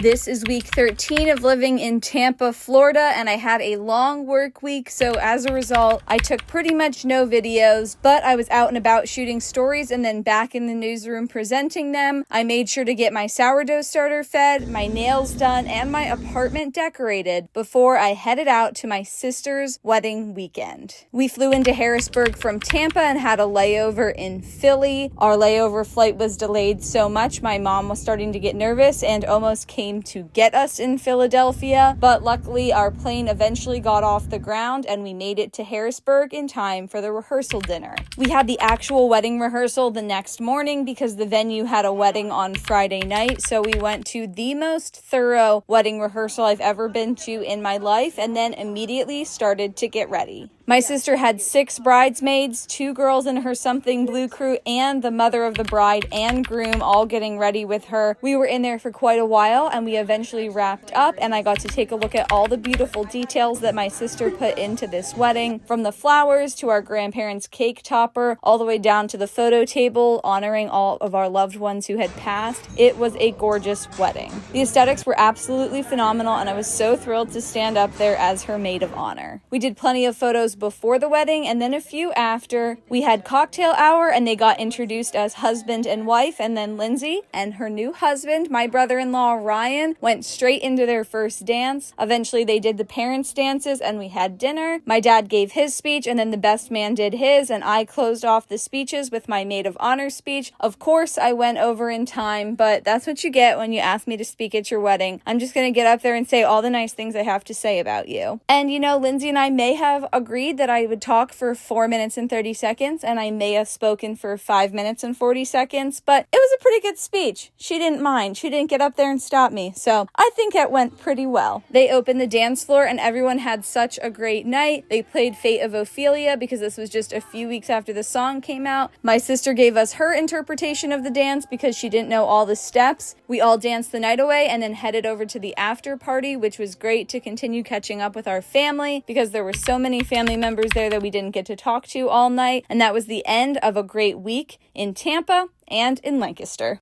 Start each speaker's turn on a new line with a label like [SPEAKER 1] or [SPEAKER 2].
[SPEAKER 1] This is week 13 of living in Tampa, Florida, and I had a long work week, so as a result, I took pretty much no videos, but I was out and about shooting stories and then back in the newsroom presenting them. I made sure to get my sourdough starter fed, my nails done, and my apartment decorated before I headed out to my sister's wedding weekend. We flew into Harrisburg from Tampa and had a layover in Philly. Our layover flight was delayed so much, my mom was starting to get nervous and almost came to get us in Philadelphia, but luckily our plane eventually got off the ground and we made it to Harrisburg in time for the rehearsal dinner. We had the actual wedding rehearsal the next morning because the venue had a wedding on Friday night, so we went to the most thorough wedding rehearsal I've ever been to in my life and then immediately started to get ready. My sister had 6 bridesmaids, 2 girls in her something blue crew, and the mother of the bride and groom all getting ready with her. We were in there for quite a while and we eventually wrapped up and I got to take a look at all the beautiful details that my sister put into this wedding, from the flowers to our grandparents' cake topper, all the way down to the photo table honoring all of our loved ones who had passed. It was a gorgeous wedding. The aesthetics were absolutely phenomenal and I was so thrilled to stand up there as her maid of honor. We did plenty of photos before the wedding and then a few after. We had cocktail hour and they got introduced as husband and wife, and then Lindsay and her new husband, my brother-in-law Ryan, went straight into their first dance. Eventually they did the parents' dances and we had dinner. My dad gave his speech and then the best man did his, and I closed off the speeches with my maid of honor speech. Of course I went over in time, but that's what you get when you ask me to speak at your wedding. I'm just going to get up there and say all the nice things I have to say about you. And you know, Lindsay and I may have agreed that I would talk for 4 minutes and 30 seconds and I may have spoken for 5 minutes and 40 seconds, but it was a pretty good speech. She didn't mind. She didn't get up there and stop me, so I think it went pretty well. They opened the dance floor and everyone had such a great night. They played Fate of Ophelia because this was just a few weeks after the song came out. My sister gave us her interpretation of the dance because she didn't know all the steps. We all danced the night away and then headed over to the after party, which was great to continue catching up with our family because there were so many family members there that we didn't get to talk to all night. And that was the end of a great week in Tampa and in Lancaster.